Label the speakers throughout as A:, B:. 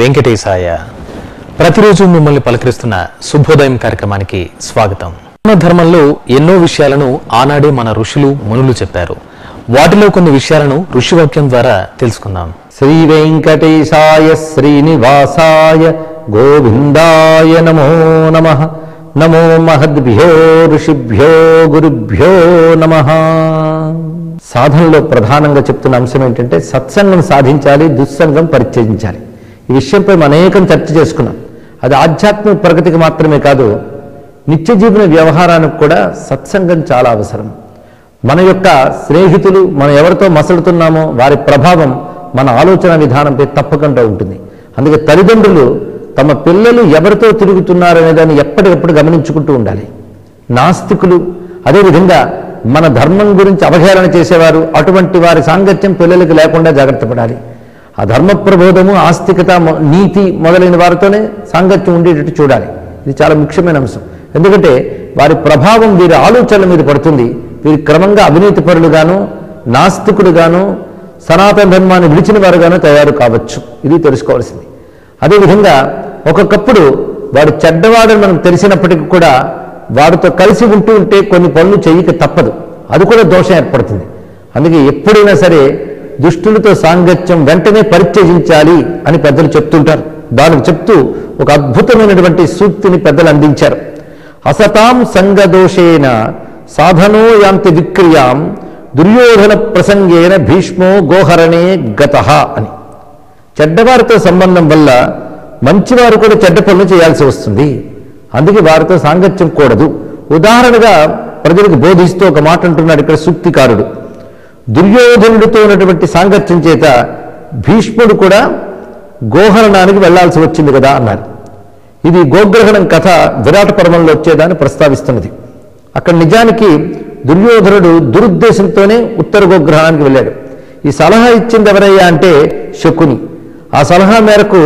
A: వెంకటేశాయ. ప్రతిరోజు మిమ్మల్ని పలకరిస్తున్న శుభోదయం కార్యక్రమానికి స్వాగతం. మన ధర్మంలో ఎన్నో విషయాలను ఆనాడే మన ఋషులు మునులు చెప్పారు. వాటిలో కొన్ని విషయాలను ఋషివాక్యం ద్వారా తెలుసుకుందాం.
B: శ్రీ వెంకటేశాయ శ్రీనివాసాయ గోవిందాయ నమో నమః. నమో మహద్భ్యో ఋషిభ్యో గురుభ్యో నమః. సాధనలో ప్రధానంగా చెప్తున్న అంశం ఏంటంటే సత్సంగం సాధించాలి, దుస్సంగం పరిత్యజించాలి. ఈ విషయంపై మనం అనేకం చర్చ చేసుకున్నాం. అది ఆధ్యాత్మిక ప్రగతికి మాత్రమే కాదు, నిత్య జీవన వ్యవహారానికి కూడా సత్సంగం చాలా అవసరం. మన యొక్క స్నేహితులు, మనం ఎవరితో మసలుతున్నామో వారి ప్రభావం మన ఆలోచన విధానంపై తప్పకుండా ఉంటుంది. అందుకే తల్లిదండ్రులు తమ పిల్లలు ఎవరితో తిరుగుతున్నారనే దాన్ని ఎప్పటికప్పుడు గమనించుకుంటూ ఉండాలి. నాస్తికులు, అదేవిధంగా మన ధర్మం గురించి అవహేళన చేసేవారు, అటువంటి వారి సాంగత్యం పిల్లలకు లేకుండా జాగ్రత్త పడాలి. ఆ ధర్మ ప్రబోధము, ఆస్తికత, నీతి మొదలైన వారితోనే సాంగత్యం ఉండేటట్టు చూడాలి. ఇది చాలా ముఖ్యమైన అంశం. ఎందుకంటే వారి ప్రభావం వీరి ఆలోచనల మీద పడుతుంది. వీరి క్రమంగా అవినీతి పరులుగాను, నాస్తికులుగాను, సనాతన ధర్మాన్ని విడిచిన వారుగాను తయారు కావచ్చు. ఇది తెలుసుకోవాల్సింది. అదేవిధంగా ఒక్కొక్కప్పుడు వాడు చెడ్డవాడని మనం తెలిసినప్పటికీ కూడా వాడితో కలిసి ఉంటూ ఉంటే కొన్ని పనులు చేయక తప్పదు. అది కూడా దోషం ఏర్పడుతుంది. అందుకే ఎప్పుడైనా సరే దుష్టులతో సాంగత్యం వెంటనే పరిత్యజించాలి అని పెద్దలు చెప్తుంటారు. దానికి చెప్తూ ఒక అద్భుతమైనటువంటి సూక్తిని పెద్దలు అందించారు. అసతాం సంగదోషేన సాధనో యాంతి విక్రియాం దుర్యోధన ప్రసంగేన భీష్మో గోహరణే గతః అని. చెడ్డవారితో సంబంధం వల్ల మంచివారు కూడా చెడ్డ పనులు చేయాల్సి వస్తుంది. అందుకే వారితో సాంగత్యం కూడదు. ఉదాహరణగా ప్రజలకు బోధిస్తూ ఒక మాట అంటున్నాడు ఇక్కడ సూక్తికారుడు. దుర్యోధనుడితో ఉన్నటువంటి సాంగత్యం చేత భీష్ముడు కూడా గోహరణానికి వెళ్లాల్సి వచ్చింది కదా అన్నారు. ఇది గోగ్రహణం కథ విరాట పర్వంలో వచ్చేదాన్ని ప్రస్తావిస్తున్నది. అక్కడ నిజానికి దుర్యోధనుడు దురుద్దేశంతోనే ఉత్తర గోగ్రహణానికి వెళ్ళాడు. ఈ సలహా ఇచ్చింది ఎవరయ్యా అంటే శకుని. ఆ సలహా మేరకు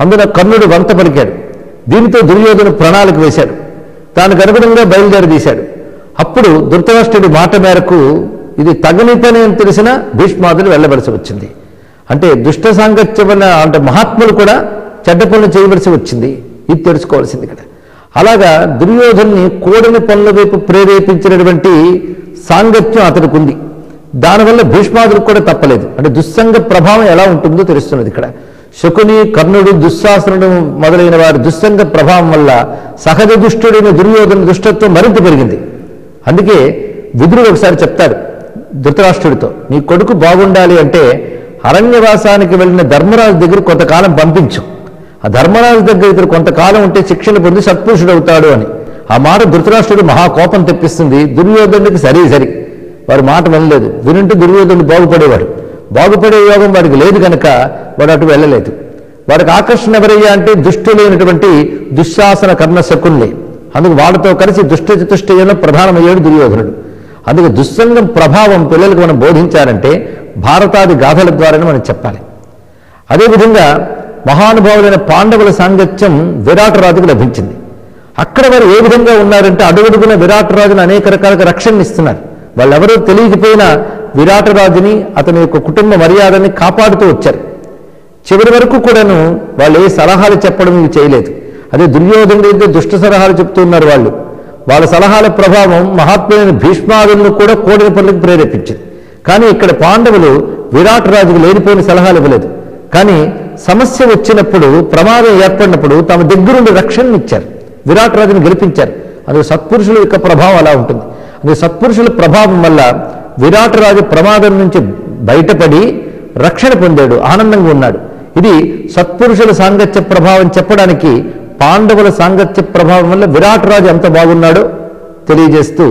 B: అందులో కర్ణుడు వంత పలికాడు. దీనితో దుర్యోధను ప్రణాళిక వేశాడు. దానికి అనుగుణంగా బయలుదేరి తీశాడు. అప్పుడు ధృతరాష్ట్రుడి మాట మేరకు ఇది తగని పని అని తెలిసిన భీష్మాదులు వెళ్ళవలసి వచ్చింది. అంటే దుష్ట సాంగత్యం వల్ల అంటే మహాత్ములు కూడా చెడ్డ పనులు చేయవలసి వచ్చింది. ఇది తెలుసుకోవాల్సింది ఇక్కడ. అలాగా దుర్యోధన్ని కూడని పనుల వైపు ప్రేరేపించినటువంటి సాంగత్యం అతడికి ఉంది. దానివల్ల భీష్మాదులకు కూడా తప్పలేదు. అంటే దుస్సంగ ప్రభావం ఎలా ఉంటుందో తెలుస్తున్నది ఇక్కడ. శకుని, కర్ణుడు, దుశ్శాసనుడు మొదలైన వారి దుస్సంగ ప్రభావం వల్ల సహజ దుష్టుడైన దుర్యోధన దుష్టత్వం మరింత పెరిగింది. అందుకే విదురుడు ఒకసారి చెప్తాడు ధృతరాష్ట్రుడితో, నీ కొడుకు బాగుండాలి అంటే అరణ్యవాసానికి వెళ్ళిన ధర్మరాజు దగ్గర కొంతకాలం పంపించు. ఆ ధర్మరాజు దగ్గర ఇతడు కొంతకాలం ఉంటే శిక్షణ పొంది సత్పురుషుడు అవుతాడు అని. ఆ మాట ధృతరాష్ట్రుడు మహాకోపం తెప్పిస్తుంది. దుర్యోధనుడికి సరి వారి మాట వినలేదు. వినుంటే దుర్యోధనుడు బాగుపడేవాడు. బాగుపడే యోగం వాడికి లేదు కనుక వాడు అటు వెళ్ళలేదు. వాడికి ఆకర్షణ ఎవరయ్యా అంటే దుష్టులైనటువంటి దుశ్శాసన కర్ణ శకునులే. అందుకు వాడితో కలిసి దుష్ట చతుష్టయంలో ప్రధానమయ్యాడు దుర్యోధనుడు. అందుకే దుస్సంగం ప్రభావం పిల్లలకు మనం బోధించాలంటే భారతాది గాథల ద్వారానే మనం చెప్పాలి. అదేవిధంగా మహానుభావులైన పాండవుల సాంగత్యం విరాటరాజుకు లభించింది. అక్కడ వారు ఏ విధంగా ఉన్నారంటే అడుగడుగున విరాటరాజును అనేక రకాలుగా రక్షణ ఇస్తున్నారు. వాళ్ళెవరూ తెలియకపోయినా విరాటరాజుని, అతని యొక్క కుటుంబ మర్యాదని కాపాడుతూ వచ్చారు. చివరి వరకు కూడాను వాళ్ళు ఏ సలహాలు చెప్పడం ఇవి చేయలేదు. అదే దుర్యోధనుడు దుష్ట సలహాలు చెప్తూ ఉన్నారు. వాళ్ళ సలహాల ప్రభావం మహాత్ములైన భీష్మాదులను కూడా కోడిన పనులకు ప్రేరేపించింది. కానీ ఇక్కడ పాండవులు విరాటరాజుకు లేనిపోయిన సలహాలు ఇవ్వలేదు. కానీ సమస్య వచ్చినప్పుడు, ప్రమాదం ఏర్పడినప్పుడు తమ దగ్గరుండి రక్షణ ఇచ్చారు, విరాటరాజును గెలిపించారు. అది సత్పురుషుల యొక్క ప్రభావం అలా ఉంటుంది. అది సత్పురుషుల ప్రభావం వల్ల విరాటరాజు ప్రమాదం నుంచి బయటపడి రక్షణ పొందాడు, ఆనందంగా ఉన్నాడు. ఇది సత్పురుషుల సాంగత్య ప్రభావం చెప్పడానికి పాండవుల సాంగత్య ప్రభావం వల్ల విరాటరాజు ఎంత బాగున్నాడో తెలియజేస్తూ,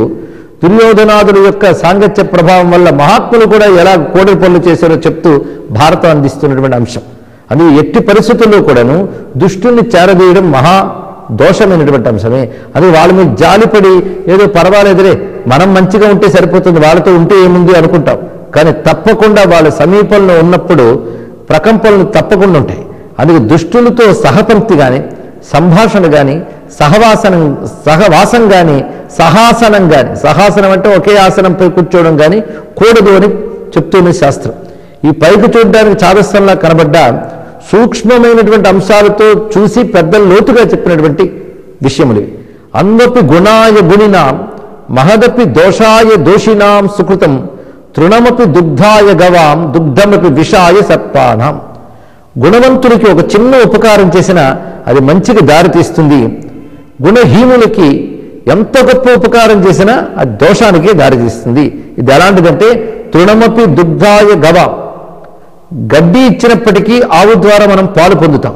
B: దుర్యోధనాదుల యొక్క సాంగత్య ప్రభావం వల్ల మహాత్ములు కూడా ఎలా కోడలి పనులు చేశారో చెప్తూ భారతం అందిస్తున్నటువంటి అంశం. అది ఎట్టి పరిస్థితుల్లో కూడాను దుష్టుల్ని చేరదీయడం మహా దోషమైనటువంటి అంశమే. అది వాళ్ళ మీద జాలిపడి ఏదో పర్వాలేదులే మనం మంచిగా ఉంటే సరిపోతుంది, వాళ్ళతో ఉంటే ఏముంది అనుకుంటాం. కానీ తప్పకుండా వాళ్ళ సమీపంలో ఉన్నప్పుడు ప్రకంపనలు తప్పకుండా ఉంటాయి. అందుకే దుష్టులతో సహపంక్తి కానీ, సంభాషణ కానీ, సహవాసం కానీ, సహాసనం కానీ, సహాసనం అంటే ఒకే ఆసనంపై కూర్చోవడం కానీ కూడదు అని చెప్తున్న శాస్త్రం. ఈ పైకి చూడడానికి చాదస్తంలా కనబడ్డా సూక్ష్మమైనటువంటి అంశాలతో చూసి పెద్దలు లోతుగా చెప్పినటువంటి విషయములు ఇవి. అందపి గుణాయ గుణినాం మహదపి దోషాయ దోషినాం సుకృతం తృణమపి దుగ్ధాయ గవాం దుగ్ధమపి విషాయ సర్పానాం. గుణవంతుడికి ఒక చిన్న ఉపకారం చేసినా అది మంచికి దారితీస్తుంది. గుణహీనులకి ఎంత గొప్ప ఉపకారం చేసినా అది దోషానికే దారితీస్తుంది. ఇది ఎలాంటిదంటే తృణమపి దుగ్ధాయ గవాం. గడ్డి ఇచ్చినప్పటికీ ఆవు ద్వారా మనం పాలు పొందుతాం,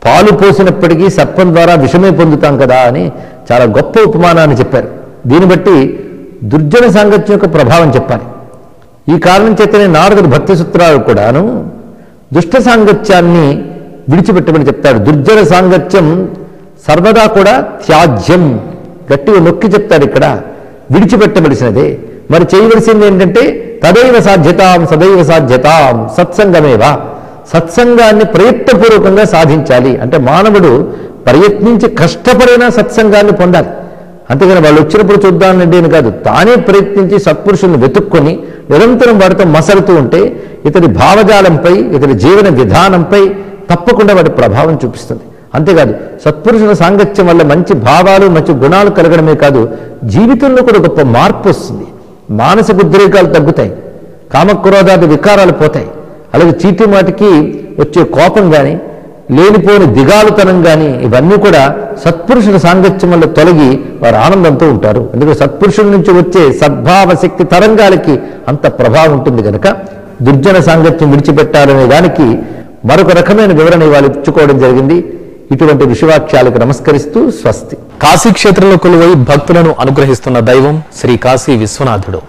B: పాలు పోసినప్పటికీ సర్పం ద్వారా విషమే పొందుతాం కదా అని చాలా గొప్ప ఉపమానాన్ని చెప్పారు. దీన్ని బట్టి దుర్జన సాంగత్యం యొక్క ప్రభావం చెప్పాలి. ఈ కారణం చేతనే నారదుడు భక్తి సూత్రాలు కూడాను దుష్ట సాంగత్యాన్ని విడిచిపెట్టమని చెప్తాడు. దుర్జన సాంగత్యం సర్వదా కూడా త్యాజ్యం, గట్టిగా నొక్కి చెప్తాడు. ఇక్కడ విడిచిపెట్టవలసినదే. మరి చేయవలసింది ఏంటంటే తదైవ సాధ్యతాం సదైవ సాధ్యతాం సత్సంగమేవ. సత్సంగాన్ని ప్రయత్నపూర్వకంగా సాధించాలి. అంటే మానవుడు ప్రయత్నించి కష్టపడినా సత్సంగాన్ని పొందాలి. అంతేగాని వాళ్ళు వచ్చినప్పుడు చూద్దానండి అని కాదు, తానే ప్రయత్నించి సత్పురుషుల్ని వెతుక్కొని నిరంతరం వాడితో మసలుతూ ఉంటే ఇతడి భావజాలంపై, ఇతడి జీవన విధానంపై తప్పకుండా వాడి ప్రభావం చూపిస్తుంది. అంతేకాదు సత్పురుషుల సాంగత్యం వల్ల మంచి భావాలు, మంచి గుణాలు కలగడమే కాదు, జీవితంలో కూడా గొప్ప మార్పు వస్తుంది. మానసిక ఉద్రేకాలు తగ్గుతాయి, కామక్రోధాది వికారాలు పోతాయి. అలాగే చీటి మాటికి వచ్చే కోపం కానీ, లేనిపోని దిగాలుతనం కానీ, ఇవన్నీ కూడా సత్పురుషుల సాంగత్యం వల్ల తొలగి వారు ఆనందంతో ఉంటారు. ఎందుకంటే సత్పురుషుల నుంచి వచ్చే సద్భావ శక్తి తరంగాలకి అంత ప్రభావం ఉంటుంది కనుక దుర్జన సాంగత్యం విడిచిపెట్టాలనే దానికి మరొక రకమైన వివరణ ఇవాళ ఇచ్చుకోవడం జరిగింది. ఇటువంటి విషవాక్యాలకు నమస్కరిస్తూ స్వస్తి.
A: కాశీ క్షేత్రంలో కొలువై భక్తులను అనుగ్రహిస్తున్న దైవం శ్రీ కాశీ విశ్వనాథుడు.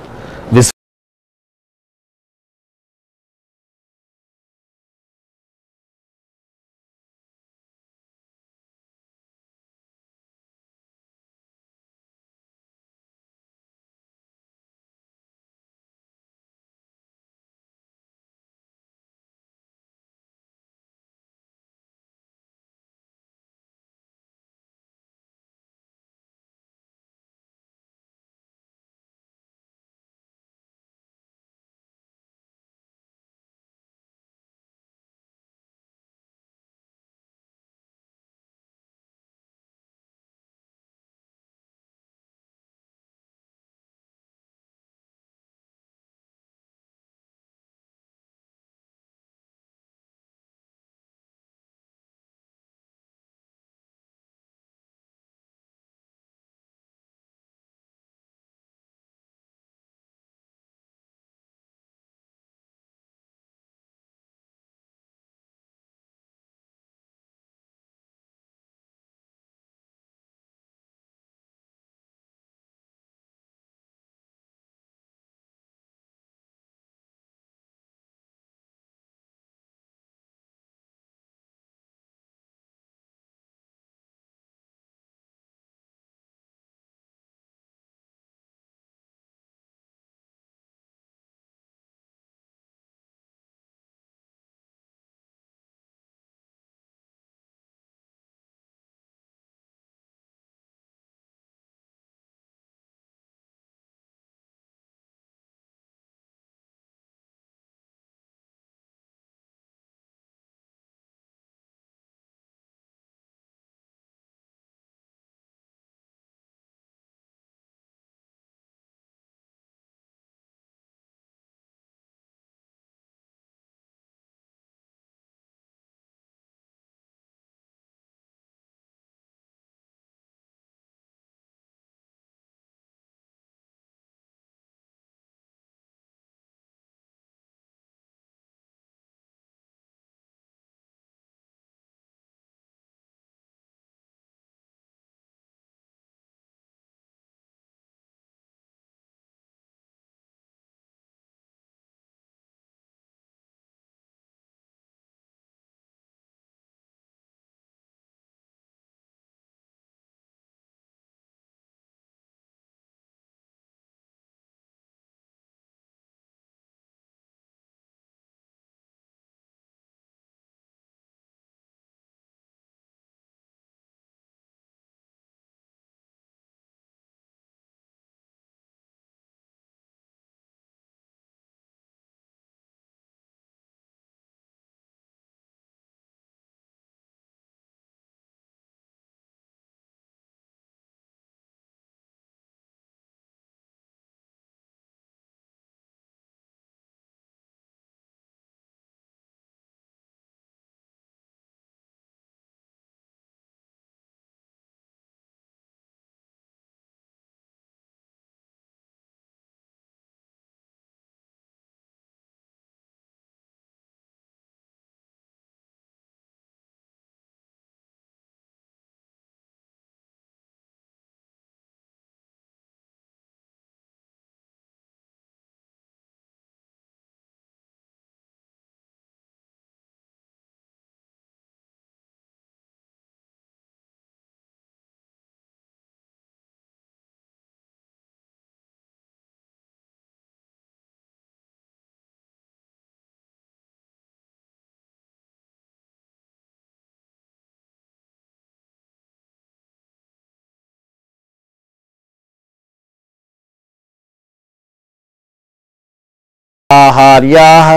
C: ఆహార్యాః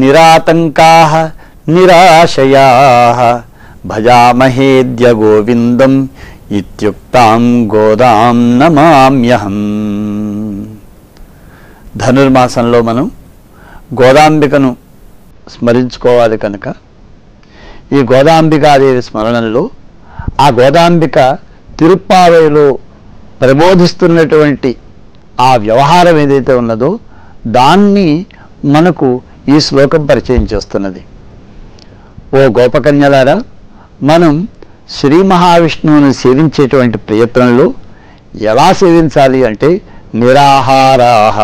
C: నిరాతంకాః నిరాశయాః భజామహేద్య గోవిందం ఇత్యుక్తాం గోదాం నమామ్యహం. ధనుర్మాసంలో మనం గోదాంబికను స్మరించుకోవాలి కనుక ఈ గోదాంబికాదేవి స్మరణలో ఆ గోదాంబిక తిరుప్పావైలో ప్రబోధిస్తున్నటువంటి ఆ వ్యవహారం ఏదైతే ఉన్నదో దాన్ని మనకు ఈ శ్లోకం పరిచయం చేస్తున్నది. ఓ గోపకన్యలారా, మనం శ్రీ మహావిష్ణువుని సేవించేటువంటి ప్రయత్నంలో ఎలా సేవించాలి అంటే నిరాహారాహ,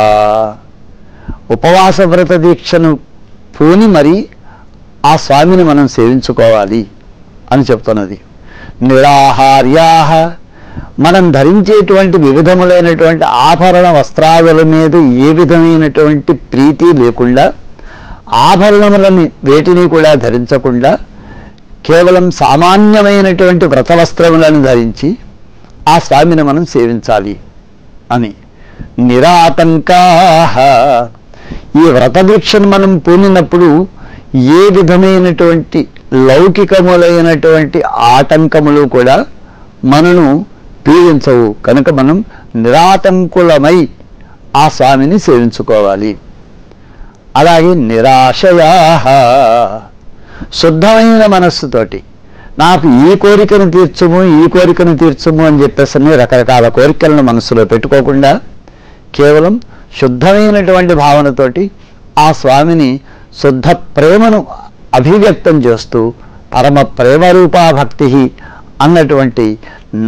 C: ఉపవాస వ్రత దీక్షను పూని మరీ ఆ స్వామిని మనం సేవించుకోవాలి అని చెప్తున్నది. నిరాహార్యాహ, మనం ధరించేటువంటి వివిధములైనటువంటి ఆభరణ వస్త్రాదుల మీద ఏ విధమైనటువంటి ప్రీతి లేకుండా, ఆభరణములని వేటిని కూడా ధరించకుండా కేవలం సామాన్యమైనటువంటి వ్రత వస్త్రములను ధరించి ఆ స్వామిని మనం సేవించాలి అని. నిరాతంకాః, ఈ వ్రత దీక్షను మనం పూనినప్పుడు ఏ విధమైనటువంటి లౌకికములైనటువంటి ఆటంకములు కూడా మనను పీడించవు కనుక మనం నిరాతంకులమై ఆ స్వామిని సేవించుకోవాలి. అలాగే నిరాశయాః, శుద్ధమైన మనస్సుతోటి నాకు ఈ కోరికను తీర్చుము ఈ కోరికను తీర్చుము అని చెప్పేసి రకరకాల కోరికలను మనస్సులో పెట్టుకోకుండా కేవలం శుద్ధమైనటువంటి భావనతోటి ఆ స్వామిని శుద్ధ ప్రేమను అభివ్యక్తం చేస్తూ పరమ ప్రేమరూపా భక్తి అన్నటువంటి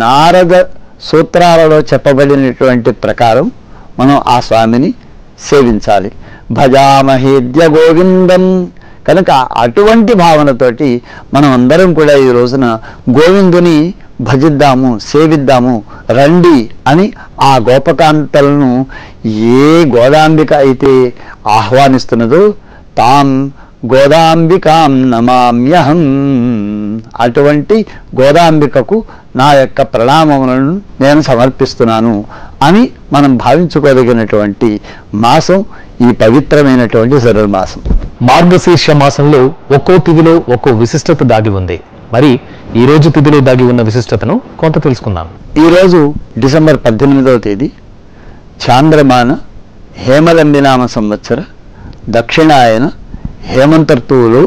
C: నారద సూత్రాలలో చెప్పబడినటువంటి ప్రకారం మనం ఆ స్వామిని సేవించాలి. భజామహేద్య గోవిందం కనుక అటువంటి భావనతోటి మనం అందరం కూడా ఈ రోజున గోవిందుని భజిద్దాము, సేవిద్దాము రండి అని ఆ గోపకాంతలను ఏ గోదాంబిక అయితే ఆహ్వానిస్తున్నదో తాం గోదాంబికాం నమామ్యహం, అటువంటి గోదాంబికకు నా యొక్క ప్రణామములను నేను సమర్పిస్తున్నాను అని మనం భావించుకోదగినటువంటి మాసం ఈ పవిత్రమైనటువంటి ధనుర్మాసం.
A: మార్గశీర్ష మాసంలో ఒక్కో తిథిలో ఒక్కో విశిష్టత దాగి ఉంది. మరి ఈ రోజు తిథిలో దాగి ఉన్న విశిష్టతను కొంత తెలుసుకుందాం.
C: ఈరోజు డిసెంబర్ 18వ తేదీ చాంద్రమాన హేమలంబినామ సంవత్సర దక్షిణాయన హేమంత ఋతువులో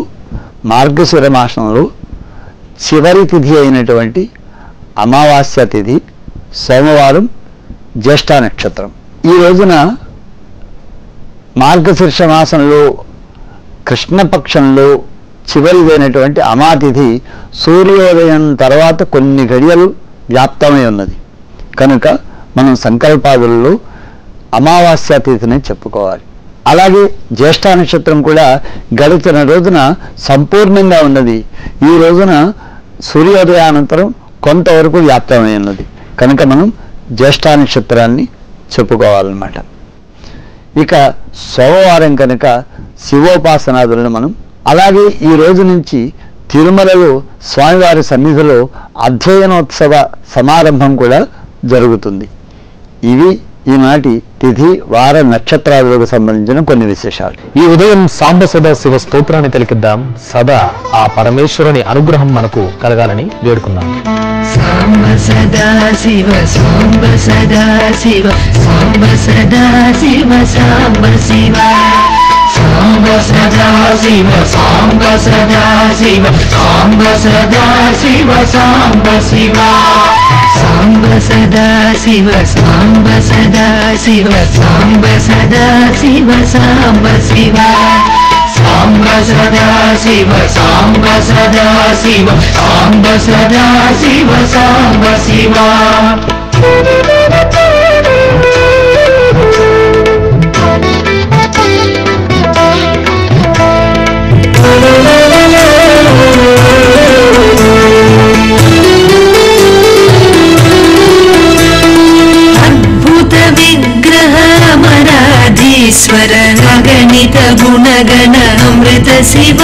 C: మార్గశిర మాసంలో చివరి తిథి అయినటువంటి అమావాస్య తిథి సోమవారం, జ్యేష్ఠ నక్షత్రం. ఈ రోజున మార్గశీర్ష మాసంలో కృష్ణపక్షంలో చివరిదైనటువంటి అమాతిథి సూర్యోదయం తర్వాత కొన్ని గడియలు వ్యాప్తమై ఉన్నది కనుక మనం సంకల్పాదులలో అమావాస్య తిథిని చెప్పుకోవాలి. అలాగే జ్యేష్ఠ నక్షత్రం కూడా గడిచిన రోజున సంపూర్ణంగా ఉన్నది. ఈ రోజున సూర్యోదయానంతరం కొంతవరకు వ్యాప్తమై ఉన్నది కనుక మనం జ్యేష్ఠ నక్షత్రాన్ని చెప్పుకోవాలన్నమాట. ఇక సోమవారం కనుక శివోపాసనాదులను మనం, అలాగే ఈ రోజు నుంచి తిరుమలలో స్వామివారి సన్నిధిలో అధ్యయనోత్సవ సమారంభం కూడా జరుగుతుంది. ఇవి ఈనాటి తిథి వార నక్షత్రాలకు సంబంధించిన కొన్ని విశేషాలు.
A: ఈ ఉదయం సాంబ సదా శివ స్తోత్రాన్ని తిలకిద్దాం. సదా ఆ పరమేశ్వరుని అనుగ్రహం మనకు కలగాలని వేడుకుందాం.
D: సాంబ సదా శివ సాంబ సదా శివ సాంబ సదా శివ సాంబ శివ సాంబ సదా శివ సాంబ సదా శివ సాంబ సదా శివ సాంబ శివ సాంబ సదా శివ సాంబ సదా శివ సాంబ సదా శివ సాంబ శివ సాంబ సదా శివ సాంబ సదా శివ సాంబ సదా శివ సాంబ శివ. అద్భుత విగ్రహ అమరాధీశ్వర అగణిత గుణగణ అమృత శివ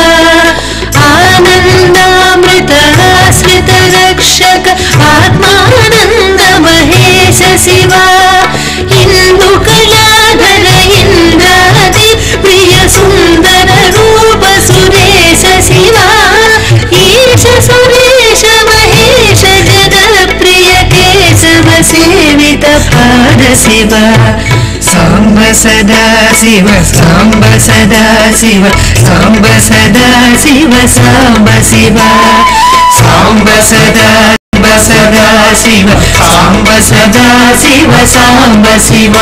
D: ఆనందామృత ఆశ్రిత రక్షక ఆత్మానంద మహేశ శివ ఇందు కళాధర ఇంద్రాది ప్రియ శివ సాంబ సదా శివ సాంబ సదా శివ సాంబ సదా శివ సాంబ శివ సాంబ సదా సదా శివ సాంబ సదా శివ సాంబ శివ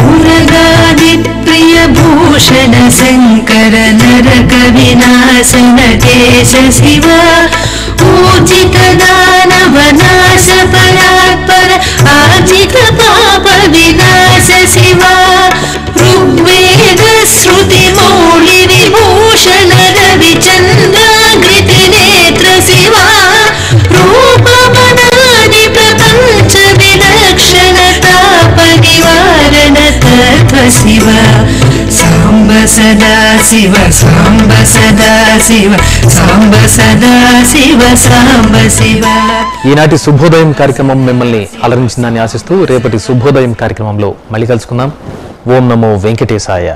D: పురగాది ప్రియ భూషణ శంకర నరక వినాశన కేశ శివ ఊర్జిత దానవ నాశ పరాత్పర ఆర్జిత పాప వినాశ శివ ఋగ్వేద శృతి మౌళి విభూషణ రవి చంద్రాగృతి నేత్ర శివ రూపమనాది ప్రపంచ విలక్షణ తాప నివారణ తత్వ శివ సాంబ సదా శివ సాంబ సదా శివ సాంబ సదా శివ సాంబ శివ.
A: ఈనాటి శుభోదయం కార్యక్రమం మిమ్మల్ని అలరించిందని ఆశిస్తూ రేపటి శుభోదయం కార్యక్రమంలో మళ్ళీ కలుసుకుందాం. ఓం నమో వెంకటేశాయ.